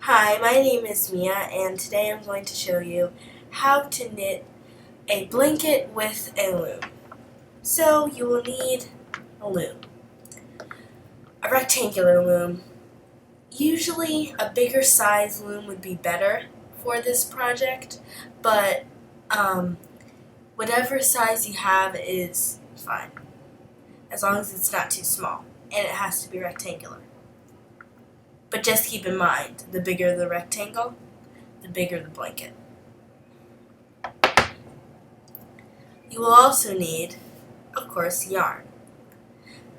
Hi, my name is Mia, and today I'm going to show you how to knit a blanket with a loom. So you will need a loom, a rectangular loom. Usually a bigger size loom would be better for this project, but whatever size you have is fine, as long as it's not too small, and it has to be rectangular. But just keep in mind, the bigger the rectangle, the bigger the blanket. You will also need, of course, yarn.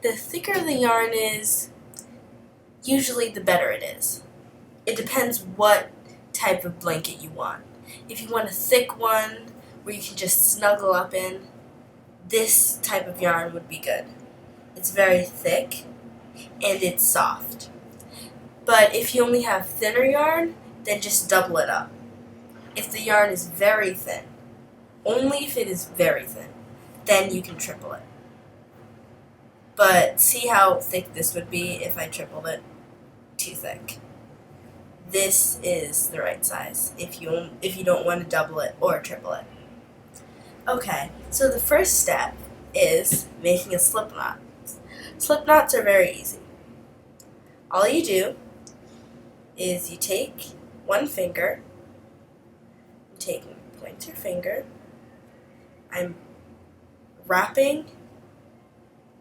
The thicker the yarn is, usually the better it is. It depends what type of blanket you want. If you want a thick one where you can just snuggle up in, this type of yarn would be good. It's very thick and it's soft. But if you only have thinner yarn, then just double it up. If the yarn is very thin, only if it is very thin, then you can triple it. But see how thick this would be if I tripled it? Too thick. This is the right size if you don't want to double it or triple it. Okay, so the first step is making a slip knot. Slip knots are very easy. All you do is you take one finger, point your finger, I'm wrapping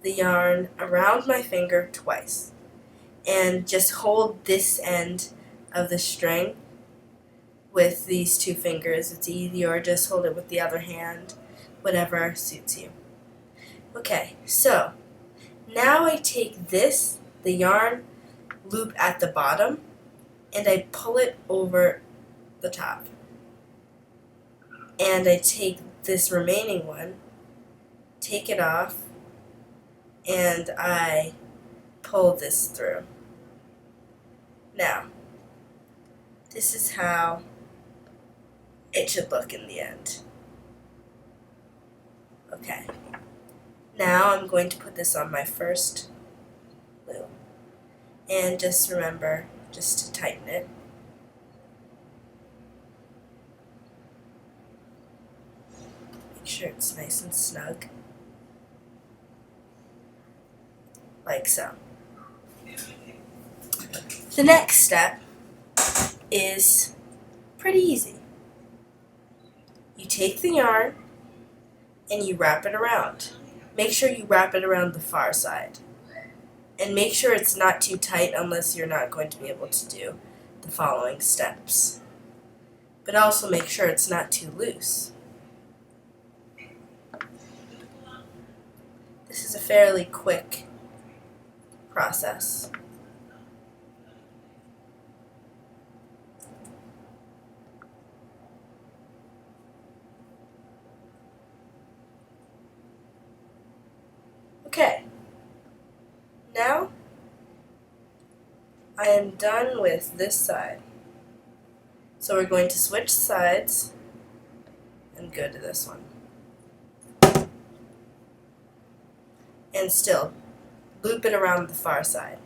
the yarn around my finger twice, and just hold this end of the string with these two fingers. It's easy, or just hold it with the other hand, whatever suits you. Okay, so now I take this, the yarn loop at the bottom, and I pull it over the top. And I take this remaining one, take it off, and I pull this through. Now, this is how it should look in the end. Okay, now I'm going to put this on my first loom. And just remember, just to tighten it. Make sure it's nice and snug. Like so. The next step is pretty easy. You take the yarn and you wrap it around. Make sure you wrap it around the far side. And make sure it's not too tight unless you're not going to be able to do the following steps. But also make sure it's not too loose. This is a fairly quick process. Okay, now I am done with this side. So we're going to switch sides and go to this one. And still, loop it around the far side.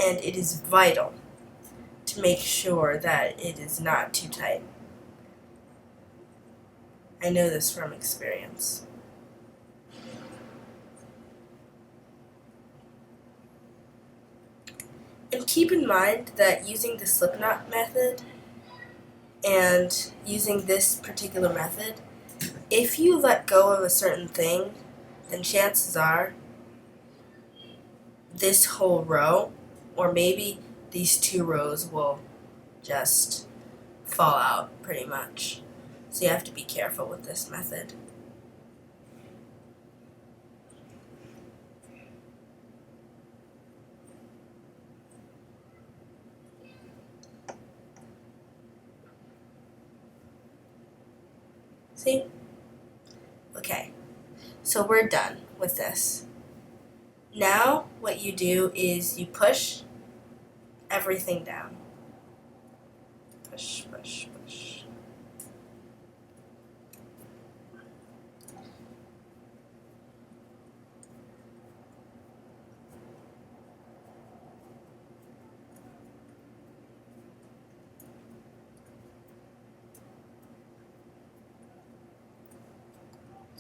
And it is vital to make sure that it is not too tight. I know this from experience. And keep in mind that using the slip knot method and using this particular method, if you let go of a certain thing, then chances are this whole row, or maybe these two rows, will just fall out pretty much. So you have to be careful with this method. See? Okay, so we're done with this. Now what you do is you push everything down. Push, push, push.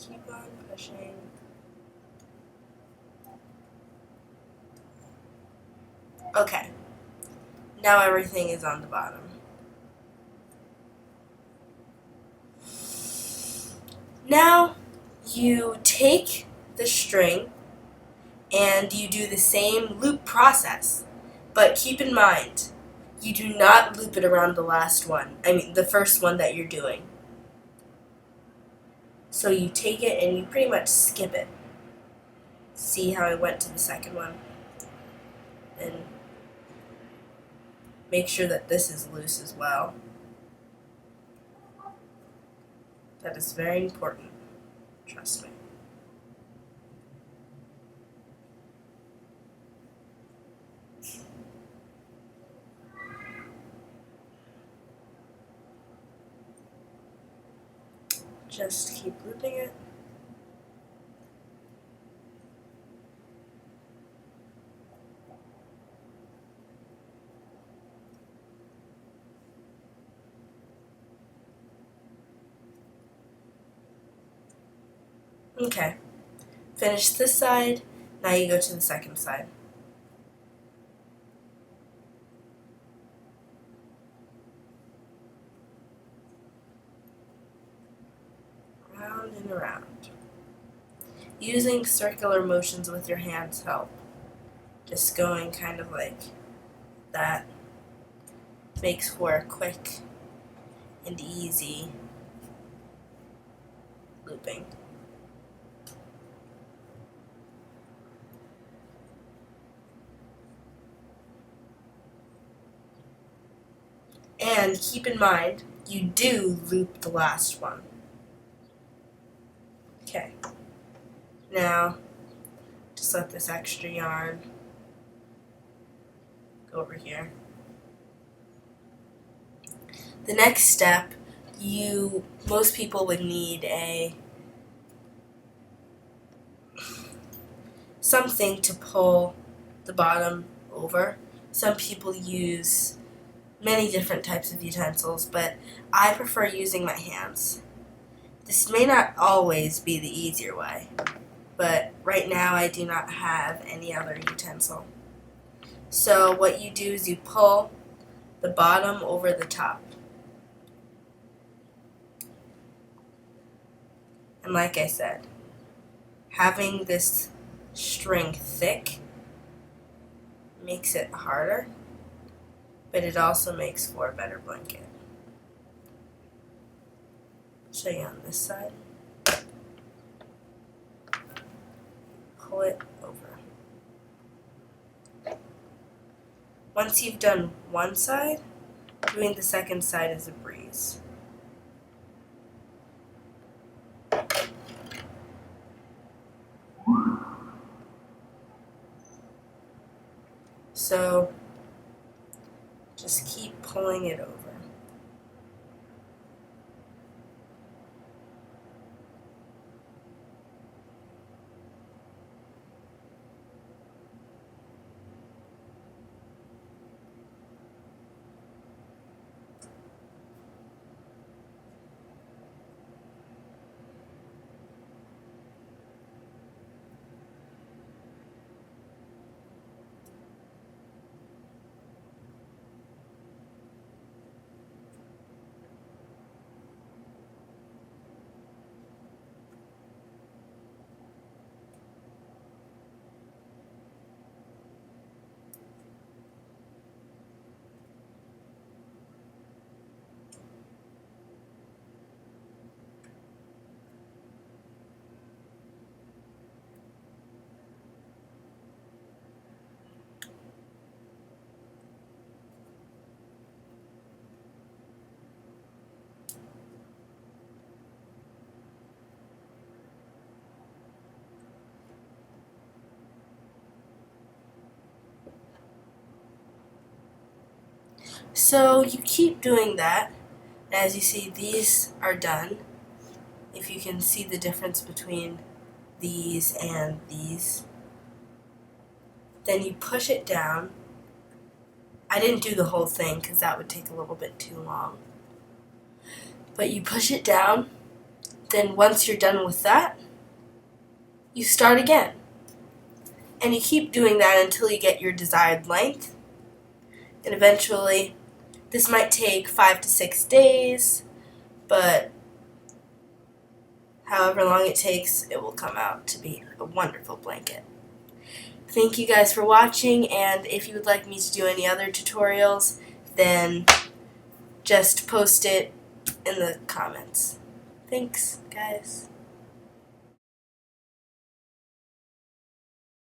keep on pushing. Okay, now everything is on the bottom. Now you take the string and you do the same loop process, but keep in mind, you do not loop it around the last one, the first one that you're doing. So you take it and you pretty much skip it. See how I went to the second one? And make sure that this is loose as well. That is very important, trust me. Just keep looping it. Okay, finish this side, now you go to the second side. Round and around. Using circular motions with your hands help. Just going kind of like that makes for a quick and easy looping. And keep in mind, you do loop the last one. Okay. Now, just let this extra yarn go over here. The next step, most people would need something to pull the bottom over. Some people use many different types of utensils, but I prefer using my hands. This may not always be the easier way, but right now I do not have any other utensil. So what you do is you pull the bottom over the top. And like I said, having this string thick makes it harder, but it also makes for a better blanket. I'll show you on this side. Pull it over. Once you've done one side, doing the second side is a breeze. So just keep pulling it over. So you keep doing that. As you see, these are done. If you can see the difference between these and these. Then you push it down. I didn't do the whole thing because that would take a little bit too long. But you push it down Then once you're done with that, you start again. And you keep doing that until you get your desired length. And eventually, this might take 5 to 6 days, but however long it takes, it will come out to be a wonderful blanket. Thank you guys for watching, and if you would like me to do any other tutorials, then just post it in the comments. Thanks, guys.